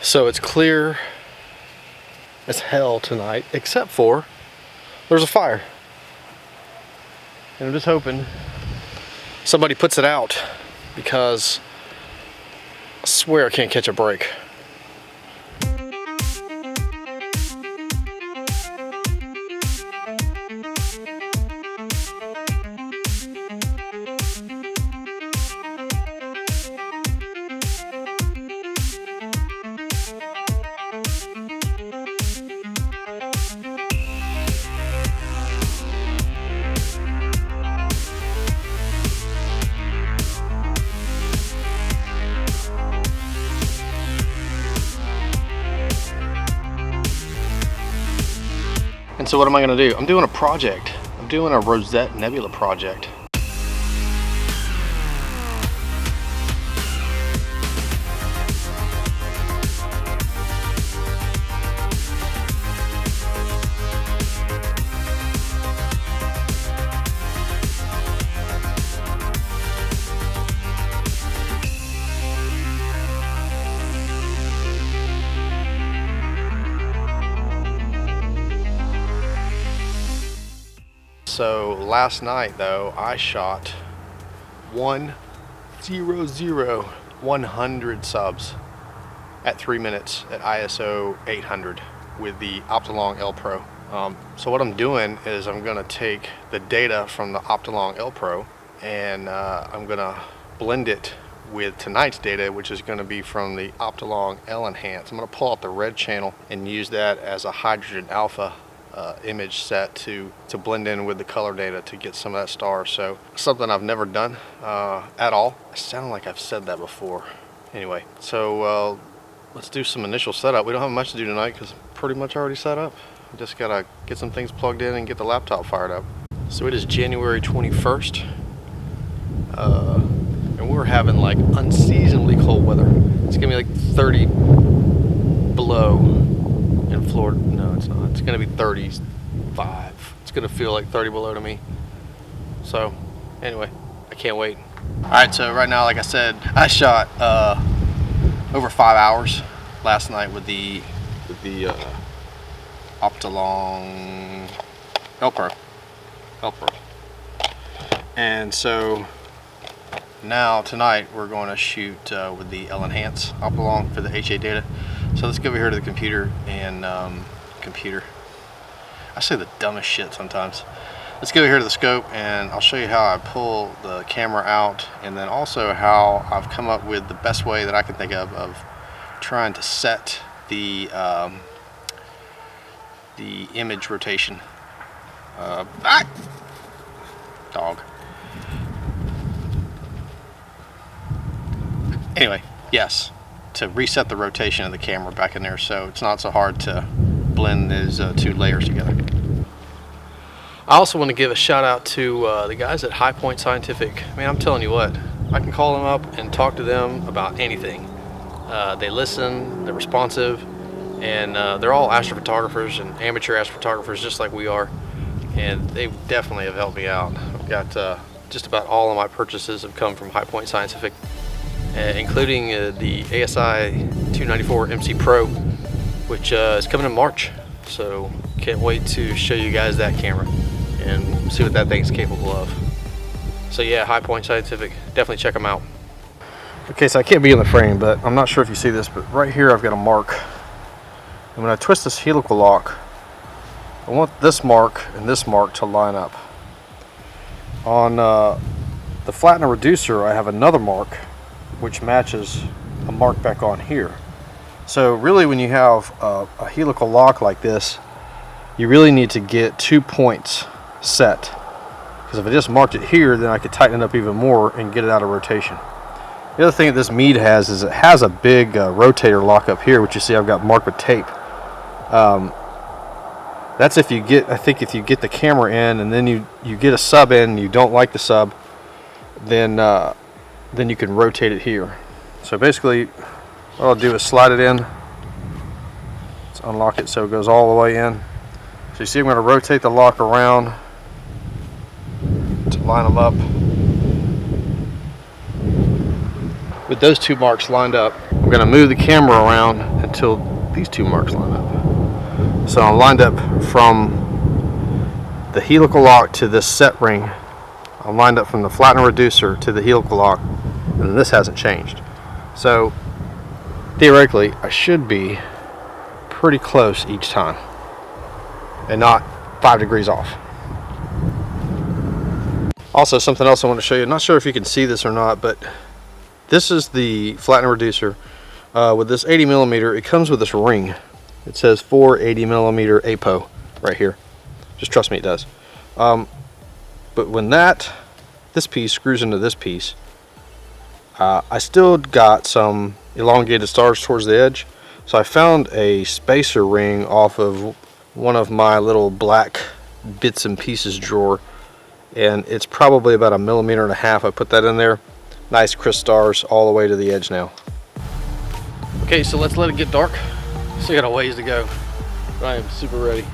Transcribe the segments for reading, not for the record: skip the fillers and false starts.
So it's clear as hell tonight, except for there's a fire. And I'm just hoping somebody puts it out, because I swear I can't catch a break. And so what am I going to do? I'm doing a project. I'm doing a Rosette Nebula project. So last night though, I shot 100 subs at 3 minutes at ISO 800 with the Optolong Lpro. So what I'm doing is I'm gonna take the data from the Optolong Lpro and I'm gonna blend it with tonight's data, which is going to be from the Optolong L-Enhance. I'm going to pull out the red channel and use that as a hydrogen alpha image set to blend in with the color data to get some of that star. So something I've never done at all. It sounded like I've said that before. Anyway, so let's do some initial setup. We don't have much to do tonight because pretty much already set up. Just gotta get some things plugged in and get the laptop fired up. So it is January 21st. And we're having like unseasonably cold weather. It's gonna be like 30 below in Florida. No, it's not. It's gonna be 35. It's gonna feel like 30 below to me. So anyway, I can't wait. All right, so right now, like I said, I shot over 5 hours last night with the Optolong Lpro. And so now tonight we're going to shoot with the L-Enhance Optolong for the HA data. So let's go over here to the computer and I say the dumbest shit sometimes. Let's go over here to the scope and I'll show you how I pull the camera out, and then also how I've come up with the best way that I can think of trying to set the image rotation. Dog. Anyway, yes, to reset the rotation of the camera back in there so it's not so hard to blend those two layers together. I also want to give a shout out to the guys at High Point Scientific. Man, I'm telling you what, I can call them up and talk to them about anything. They listen, they're responsive, and they're all astrophotographers and amateur astrophotographers just like we are, and they definitely have helped me out. I've got just about all of my purchases have come from High Point Scientific, including the ASI 294 MC Pro, which is coming in March. So can't wait to show you guys that camera and see what that thing's capable of. So yeah, High Point Scientific, definitely check them out. Okay, so I can't be in the frame, but I'm not sure if you see this, but right here I've got a mark. And when I twist this helical lock, I want this mark and this mark to line up. On the flattener reducer, I have another mark which matches a mark back on here. So really, when you have a helical lock like this, you really need to get 2 points set, because if I just marked it here, then I could tighten it up even more and get it out of rotation. The other thing that this Mead has is it has a big rotator lock up here, which you see I've got marked with tape. That's if you get, I think if you get the camera in and then you get a sub in and you don't like the sub, then you can rotate it here. So basically what I'll do is slide it in. Let's unlock it so it goes all the way in. So you see I'm going to rotate the lock around to line them up. With those two marks lined up, I'm going to move the camera around and until these two marks line up. So I'm lined up from the helical lock to this set ring. I'm lined up from the flattener reducer to the helical lock, and this hasn't changed. So theoretically, I should be pretty close each time and not 5 degrees off. Also, something else I want to show you. I'm not sure if you can see this or not, but this is the flattener reducer. With this 80 millimeter, it comes with this ring. It says 480 millimeter APO right here. Just trust me, it does. But when this piece screws into this piece, I still got some elongated stars towards the edge. So I found a spacer ring off of one of my little black bits and pieces drawer, and it's probably about 1.5 millimeters. I put that in there. Nice crisp stars all the way to the edge now. Okay, so let's let it get dark. Still got a ways to go, but I am super ready.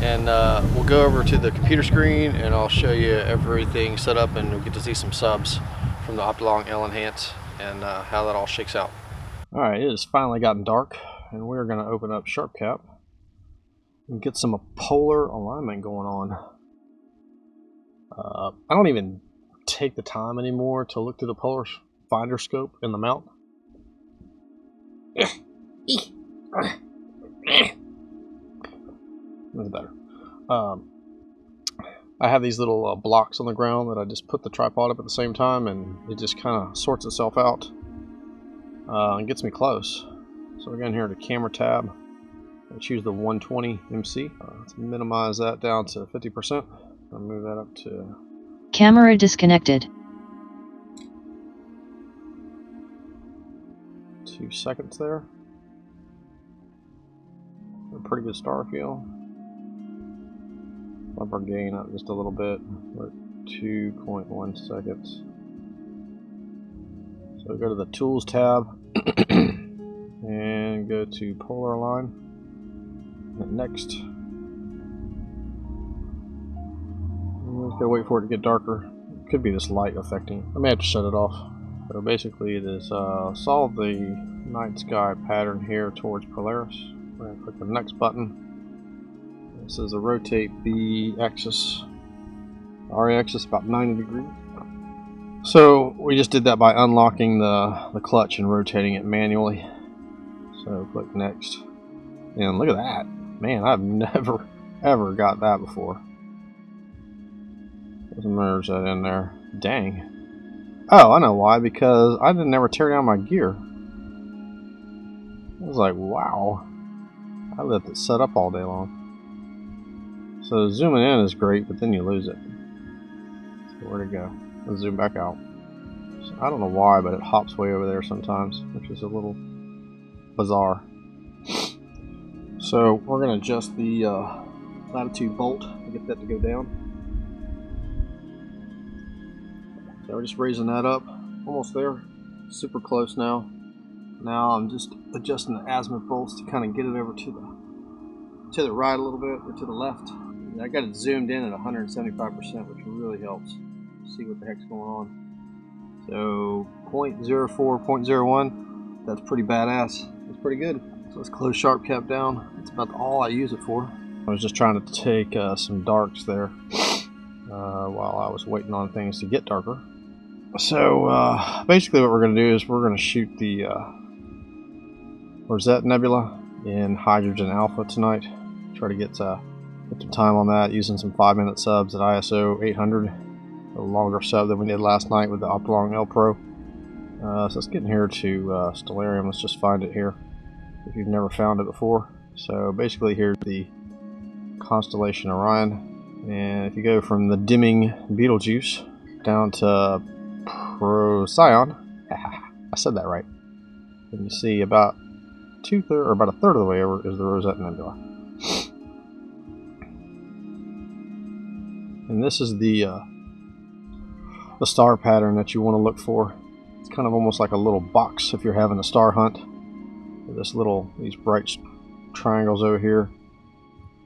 And we'll go over to the computer screen and I'll show you everything set up, and we'll get to see some subs from the Optolong L-Enhance and how that all shakes out. Alright, it has finally gotten dark, and we're going to open up SharpCap and get some polar alignment going on. I don't even take the time anymore to look through the polar finder scope in the mount. That's better. I have these little blocks on the ground that I just put the tripod up at the same time, and it just kind of sorts itself out and gets me close. So we're going here to camera tab. I choose the 120 MC. Let's minimize that down to 50%. I'll move that up to camera disconnected. 2 seconds there. A pretty good star feel. Bump our gain up just a little bit. We're at 2.1 seconds. So go to the Tools tab and go to Polar Align. And next. I'm just gonna wait for it to get darker. It could be this light affecting. I may have to shut it off. So basically, it is solve the night sky pattern here towards Polaris. We're gonna click the next button. This is a rotate the axis, RA-axis about 90 degrees. So we just did that by unlocking the clutch and rotating it manually. So click next, and look at that. Man, I've never ever got that before. Let's merge that in there. Dang. Oh, I know why, because I didn't ever tear down my gear. I was like, wow. I left it set up all day long. So zooming in is great, but then you lose it. So where'd it go? Let's zoom back out. So I don't know why, but it hops way over there sometimes, which is a little bizarre. So we're going to adjust the latitude bolt to get that to go down. So we're just raising that up, almost there, super close now. Now I'm just adjusting the azimuth bolts to kind of get it over to the right a little bit, or to the left. And I got it zoomed in at 175%, which really helps see what the heck's going on. So 0.04, 0.01, that's pretty badass. That's pretty good. So let's close SharpCap down. That's about all I use it for. I was just trying to take some darks there while I was waiting on things to get darker. So basically what we're going to do is we're going to shoot the Rosette Nebula in hydrogen alpha tonight. Try to get some time on that using some 5-minute subs at ISO 800. A longer sub than we did last night with the Optolong L-Pro. So let's get in here to Stellarium. Let's just find it here if you've never found it before. So basically here's the constellation Orion, and if you go from the dimming Betelgeuse down to Procyon, I said that right, and you see about about a third of the way over is the Rosette Nebula. And this is the star pattern that you want to look for. It's kind of almost like a little box if you're having a star hunt. These bright triangles over here.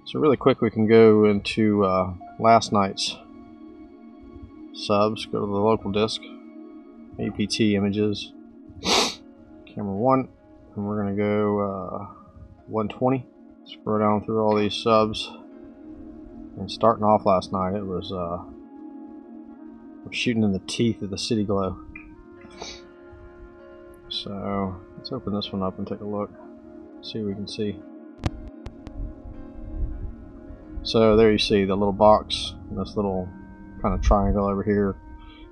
So really quick we can go into last night's subs. Go to the local disk, APT images, camera 1, And we're going to go 120. Scroll down through all these subs. And starting off last night, it was shooting in the teeth of the city glow. So let's open this one up and take a look. See what we can see. So there you see the little box, and this little kind of triangle over here.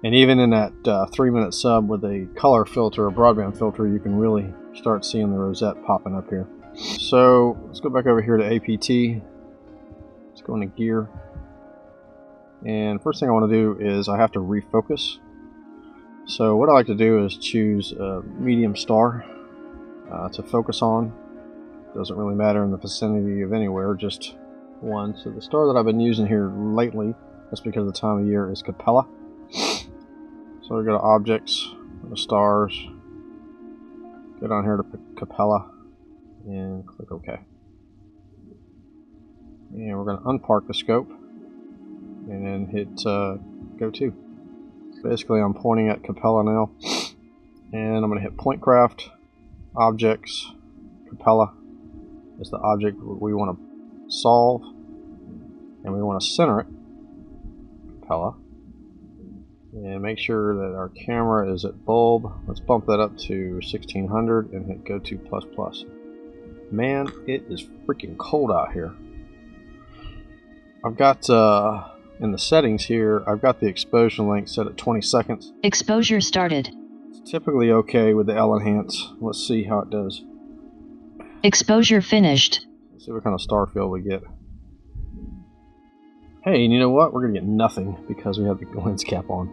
And even in that 3-minute sub with a color filter, a broadband filter, you can really start seeing the rosette popping up here. So let's go back over here to APT. Let's go into gear. And first thing I want to do is I have to refocus. So what I like to do is choose a medium star to focus on. Doesn't really matter in the vicinity of anywhere, just one. So the star that I've been using here lately, just because of the time of year, is Capella. So we go to Objects, go to Stars, go down here to Capella, and click OK. And we're going to unpark the scope, and then hit Go To. Basically, I'm pointing at Capella now, and I'm going to hit Point Craft, Objects, Capella is the object we want to solve, and we want to center it, Capella, and make sure that our camera is at bulb. Let's bump that up to 1600 and hit Go To plus plus. Man, it is freaking cold out here. I've got in the settings here, I've got the exposure length set at 20 seconds. Exposure started. It's typically okay with the L-Enhance. Let's see how it does. Exposure finished. Let's see what kind of star field we get. Hey, and you know what? We're going to get nothing because we have the lens cap on.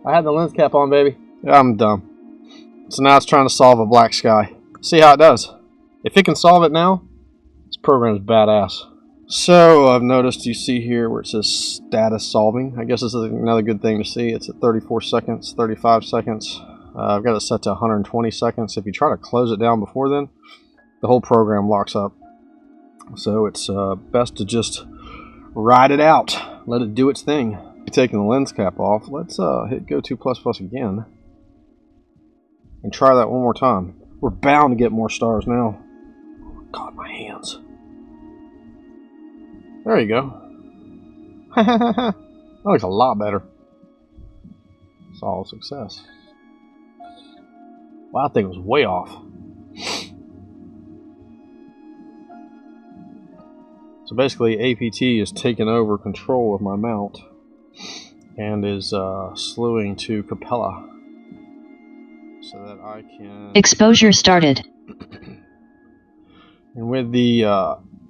I had the lens cap on, baby. Yeah, I'm dumb. So now it's trying to solve a black sky. See how it does. If it can solve it now, this program is badass. So I've noticed, you see here where it says status solving. I guess this is another good thing to see. It's at 34 seconds, 35 seconds. I've got it set to 120 seconds. If you try to close it down before then, the whole program locks up. So it's best to just ride it out. Let it do its thing. Taking the lens cap off, let's hit Go To plus plus again. And try that one more time. We're bound to get more stars now. Oh, God, my hands. There you go. That looks a lot better. It's all a success. Wow, that thing was way off. So basically, APT is taking over control of my mount and is slewing to Capella so that I can... Exposure started. And with the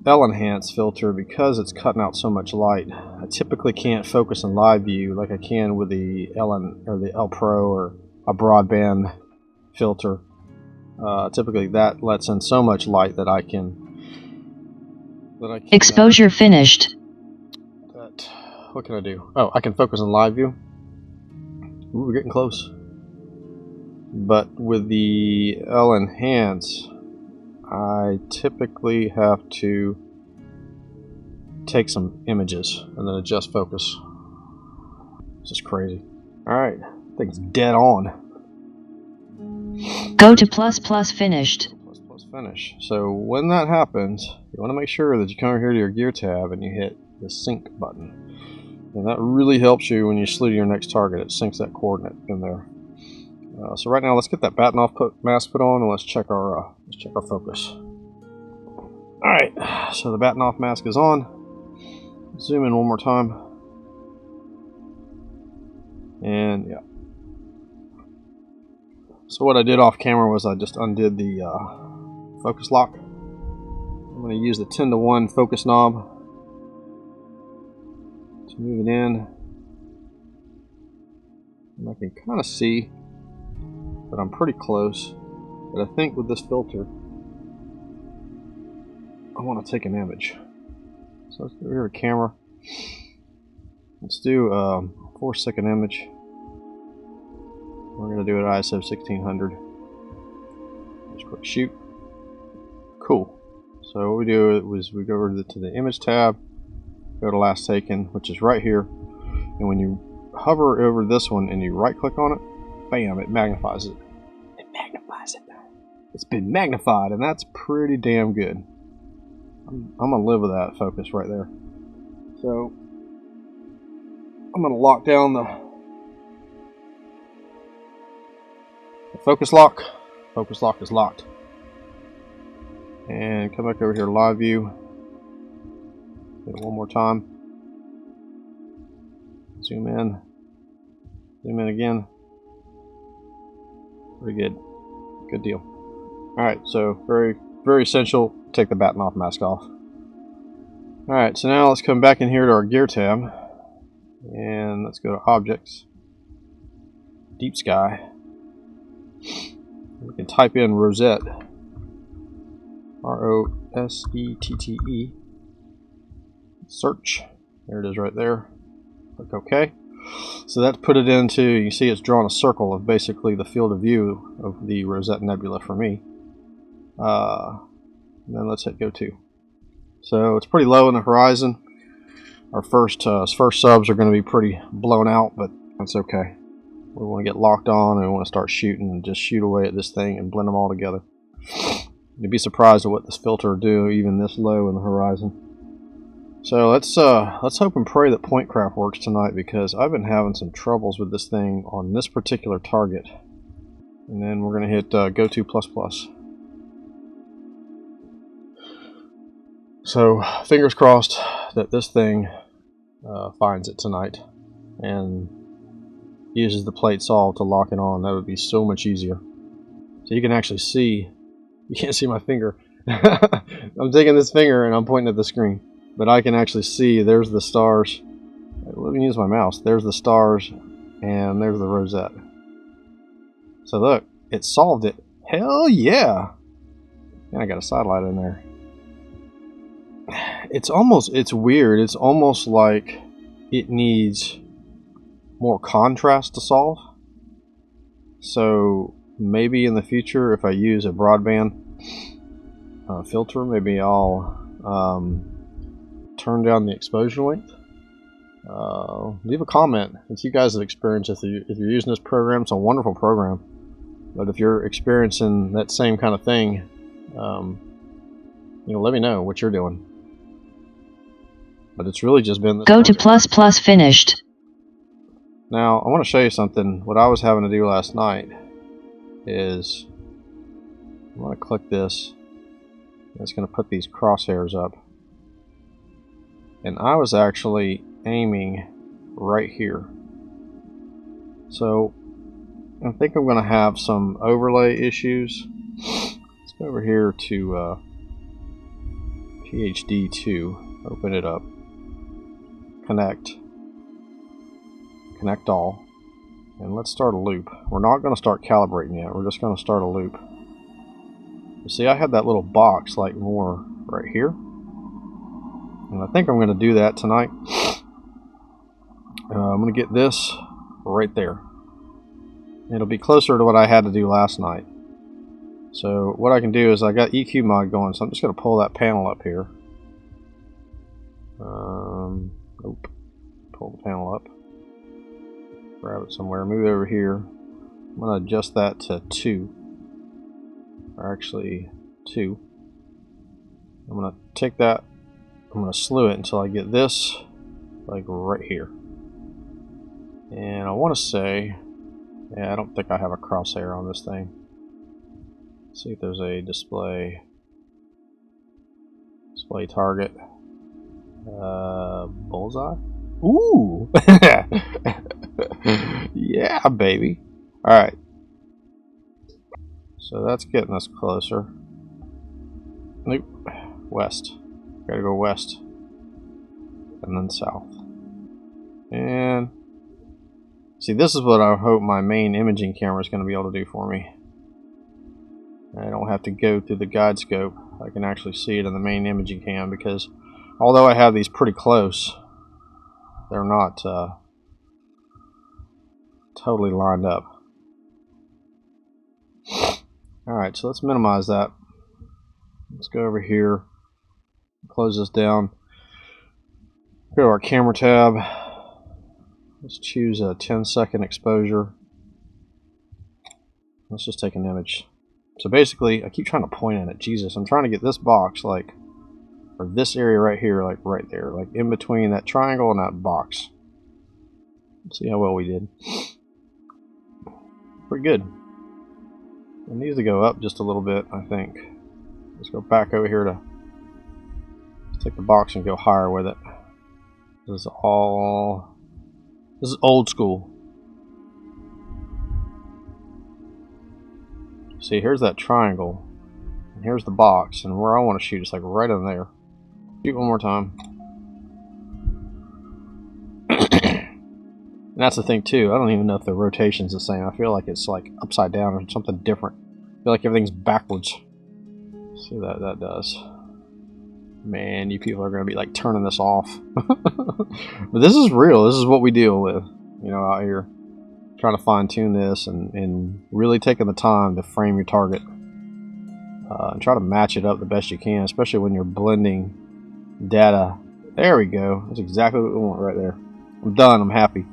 L-Enhance filter, because it's cutting out so much light, I typically can't focus in live view like I can with the L-Pro or a broadband filter. Typically that lets in so much light that I can... Exposure finished. What can I do? Oh, I can focus in live view. Ooh, we're getting close. But with the L-Enhance, I typically have to take some images and then adjust focus. This is crazy. Alright, thing's dead on. Go to plus plus finished. Plus plus finish. So when that happens, you want to make sure that you come over here to your gear tab and you hit the sync button. And that really helps you when you slew to your next target. It syncs that coordinate in there. So right now, let's get that batten off mask put on, and let's check our focus. All right, so the batten off mask is on. Zoom in one more time, and yeah. So what I did off camera was I just undid the focus lock. I'm going to use the 10:1 focus knob to move it in, and I can kind of see but I'm pretty close. But I think with this filter, I want to take an image. So let's go here to camera. Let's do a 4-second image. We're going to do it at ISO 1600. Just click shoot. Cool. So what we do is we go over to the image tab, go to last taken, which is right here. And when you hover over this one and you right click on it, bam, it magnifies it. It magnifies it. it's been magnified, and that's pretty damn good. I'm gonna live with that focus right there. So I'm gonna lock down the focus lock. Focus lock is locked. And come back over here, live view. Hit it one more time. Zoom in. Zoom in again. Pretty good. Good deal. Alright, so very, very essential. Take the batten off mask off. Alright, so now let's come back in here to our gear tab. And let's go to objects. Deep sky. We can type in Rosette. R-O-S-E-T-T-E. Search. There it is right there. Click OK. So that's put it into, you see it's drawn a circle of basically the field of view of the Rosette Nebula for me. Then let's hit go to. So it's pretty low in the horizon. Our first subs are going to be pretty blown out, but that's okay. We want to get locked on and we want to start shooting and just shoot away at this thing and blend them all together. You'd be surprised at what this filter will do even this low in the horizon. So let's hope and pray that point craft works tonight, because I've been having some troubles with this thing on this particular target. And then we're going to hit go to plus plus. So fingers crossed that this thing finds it tonight and uses the plate solve to lock it on. That would be so much easier. So you can actually see, you can't see my finger. I'm taking this finger and I'm pointing at the screen, but I can actually see there's the stars. Let me use my mouse. There's the stars and there's the Rosette. So look, it solved it. Hell yeah! And I got a satellite in there. It's weird. It's almost like it needs more contrast to solve. So maybe in the future, if I use a broadband filter, maybe I'll turn down the exposure length. Leave a comment if you guys have experienced, if you're using this program. It's a wonderful program, but if you're experiencing that same kind of thing, let me know what you're doing. But it's really just been this Go to plus plus finished. Now I want to show you something. What I was having to do last night is I'm going to click this. It's going to put these crosshairs up, and I was actually aiming right here. So I think I'm going to have some overlay issues. Let's go over here to PHD2, open it up, connect all, and let's start a loop. We're not going to start calibrating yet, we're just going to start a loop. You see, I had that little box like more right here, and I think I'm going to do that tonight. I'm going to get this right there. It'll be closer to what I had to do last night. So what I can do is I got EQ mod going, so I'm just going to pull that panel up here. Nope. Pull the panel up. Grab it somewhere. Move it over here. I'm going to adjust that to 2. Or actually 2. I'm going to take that. I'm going to slew it until I get this like right here. And I want to say, yeah, I don't think I have a crosshair on this thing. Let's see if there's a display target. Bullseye? Ooh! Yeah, baby. Alright. So that's getting us closer. Nope. West. Gotta go west. And then south. And see, this is what I hope my main imaging camera is going to be able to do for me. I don't have to go through the guide scope. I can actually see it in the main imaging cam, because although I have these pretty close, they're not totally lined up. Alright, so let's minimize that. Let's go over here, close this down, go to our camera tab. Let's choose a 10-second exposure. Let's just take an image. So basically, I keep trying to point at it. Jesus, I'm trying to get this box, like, or this area right here, like right there, like in between that triangle and that box. Let's see how well we did. Pretty good. It needs to go up just a little bit, I think. Let's go back over here to take the box and go higher with it. This is old school. See, here's that triangle, and here's the box, and where I want to shoot is like right in there. Shoot one more time. And that's the thing too, I don't even know if the rotation's the same. I feel like it's like upside down or something different. I feel like everything's backwards. See what that does. Man, you people are going to be like turning this off. But this is real. This is what we deal with, you know, out here. Trying to fine tune this and really taking the time to frame your target. And try to match it up the best you can, especially when you're blending data. There we go. That's exactly what we want right there. I'm done. I'm happy.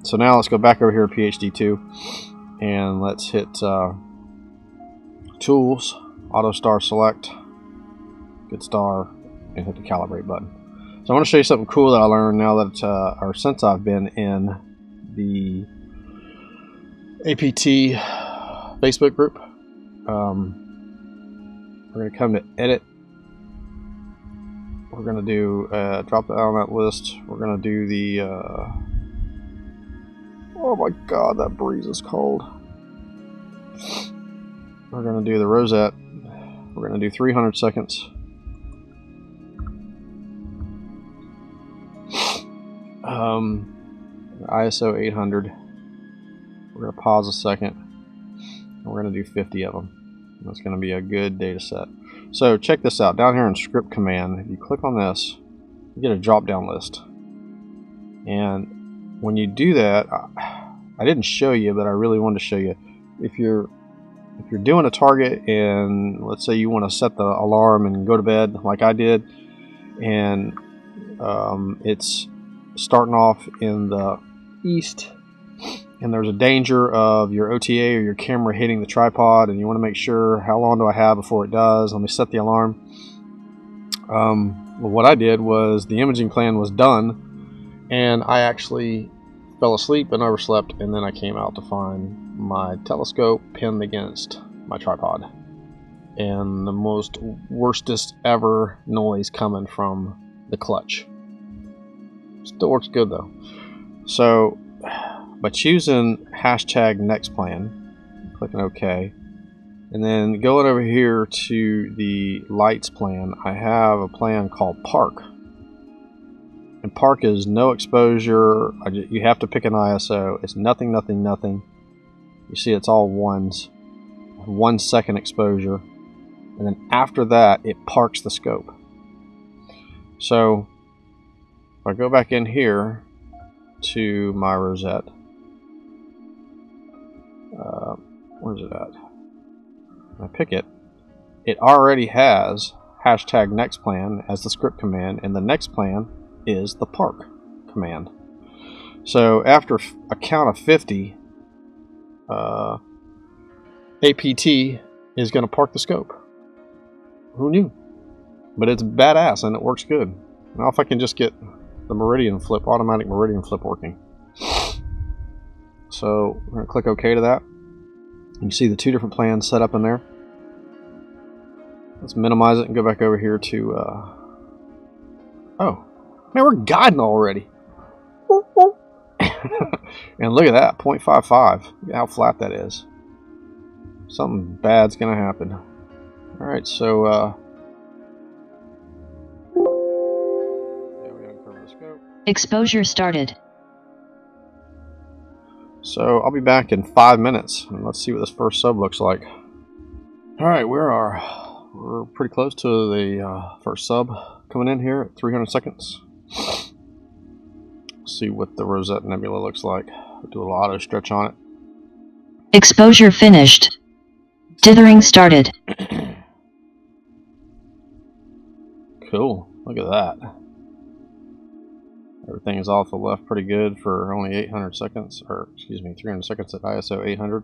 So now let's go back over here to PhD2 and let's hit Tools, Auto Star Select, Good Star, and hit the Calibrate button. So I want to show you something cool that I learned now that, or since I've been in the APT Facebook group. We're going to come to Edit. We're going to do drop down on that list. We're going to do the oh my god, that breeze is cold. We're going to do the Rosette. We're going to do 300 seconds. ISO 800. We're going to pause a second. And we're going to do 50 of them. That's going to be a good data set. So check this out. Down here in Script Command, if you click on this, you get a drop-down list. And when you do that, I didn't show you, but I really wanted to show you. If you're doing a target and let's say you want to set the alarm and go to bed like I did, and it's starting off in the east, and there's a danger of your OTA or your camera hitting the tripod, and you want to make sure, how long do I have before it does? Let me set the alarm. Well, what I did was the imaging plan was done, and I actually fell asleep and overslept, and then I came out to find my telescope pinned against my tripod, and the most worstest ever noise coming from the clutch. Still works good though. So by choosing hashtag next plan, clicking OK, and then going over here to the lights plan, I have a plan called Park. And Park is no exposure. You have to pick an ISO. It's nothing, nothing, nothing. You see it's all ones. 1 second exposure. And then after that, it parks the scope. So if I go back in here to my Rosette, where's it at? I pick it. It already has hashtag next plan as the script command, and the next plan is the park command. So after a count of 50, APT is going to park the scope. Who knew? But it's badass and it works good. Now if I can just get the meridian flip, automatic meridian flip working. So we're going to click OK to that. You see the two different plans set up in there. Let's minimize it and go back over here to oh man, we're guiding already. And look at that, 0.55. Look at how flat that is. Something bad's gonna happen. Alright, so yeah, we uncover the scope. Exposure started. So I'll be back in 5 minutes, and let's see what this first sub looks like. Alright, we're pretty close to the first sub coming in here at 300 seconds. See what the Rosette Nebula looks like. Do a little auto stretch on it. Exposure finished. Dithering started. Cool. Look at that. Everything is off the left pretty good for only 800 seconds, or excuse me, 300 seconds at ISO 800.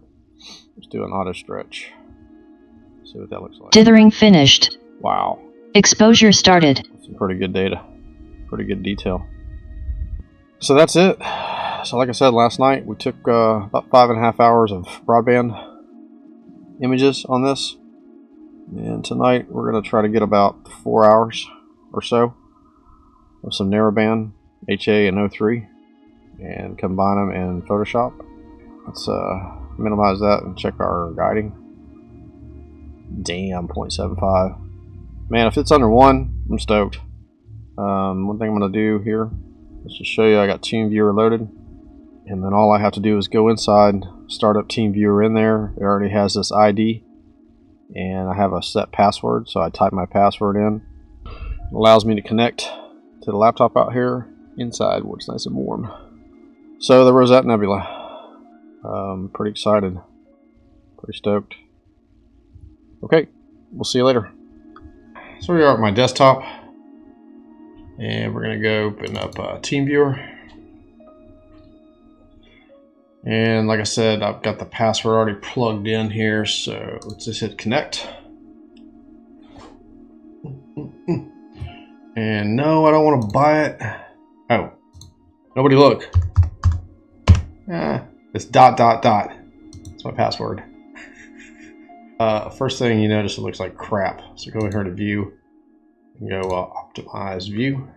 Let's do an auto stretch. See what that looks like. Dithering finished. Wow. Exposure started. Some pretty good data. Pretty good detail. So that's it. So like I said last night, we took about 5.5 hours of broadband images on this. And tonight we're going to try to get about 4 hours or so of some narrowband HA and O3 and combine them in Photoshop. Let's minimize that and check our guiding. Damn, 0.75. Man, if it's under 1, I'm stoked. One thing I'm going to do here is to show you I got TeamViewer loaded. And then all I have to do is go inside, start up TeamViewer in there. It already has this ID. And I have a set password, so I type my password in. It allows me to connect to the laptop out here inside where it's nice and warm. So the Rosette Nebula. Pretty excited. Pretty stoked. Okay, we'll see you later. So we are at my desktop. And we're going to go open up TeamViewer. And like I said, I've got the password already plugged in here, so let's just hit connect. And no, I don't want to buy it. Oh, nobody look. It's ... That's my password. First thing you notice, it looks like crap. So go here to view and go optimize view.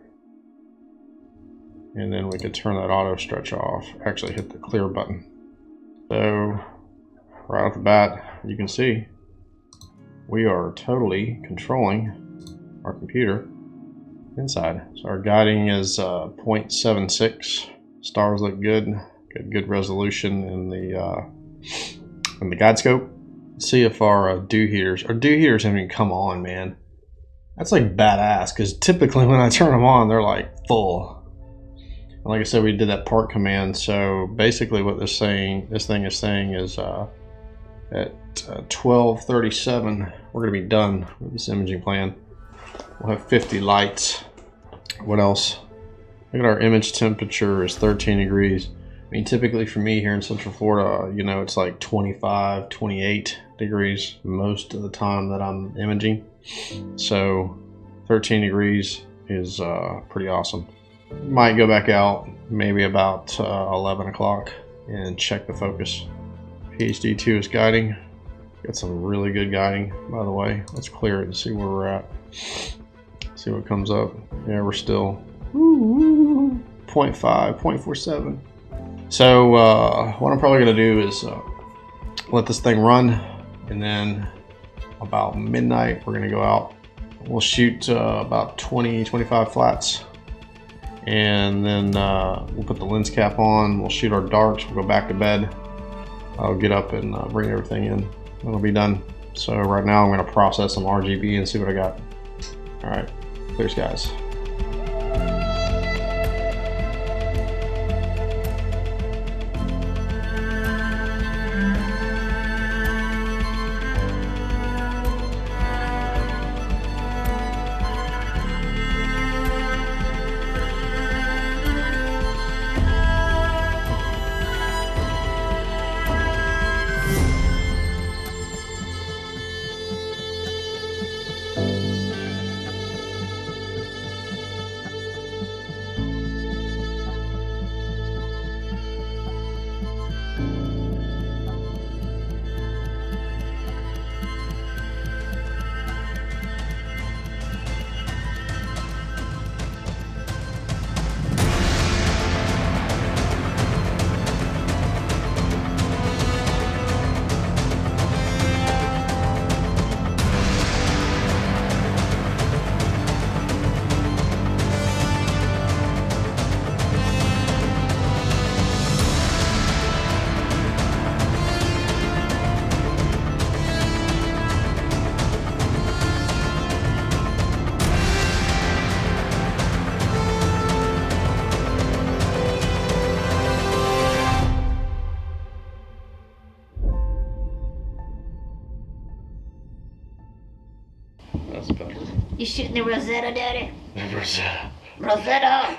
And then we can turn that auto stretch off. Actually hit the clear button. So right off the bat, you can see we are totally controlling our computer inside. So our guiding is 0.76. Stars look good. Got good resolution in the guide scope. Let's see if our dew heaters haven't even come on, man. That's like badass, because typically when I turn them on, they're like full. And like I said, we did that part command. So basically what this thing is saying is at 12:37, we're going to be done with this imaging plan. We'll have 50 lights. What else? Look at our image temperature is 13 degrees. I mean, typically for me here in Central Florida, you know, it's like 25, 28 degrees most of the time that I'm imaging. So 13 degrees is pretty awesome. Might go back out maybe about 11 o'clock and check the focus. PhD2 is guiding. Got some really good guiding, by the way. Let's clear it and see where we're at. See what comes up. Yeah, we're still 0.5, 0.47. So what I'm probably going to do is let this thing run, and then about midnight we're going to go out. We'll shoot about 20-25 flats, and then we'll put the lens cap on. We'll shoot our darks. We'll go back to bed. I'll get up and bring everything in. It'll be done. So right now I'm going to process some RGB and see what I got. All right, clear skies. That's better. You shooting the Rosetta, Daddy? Rosetta. Rosetta!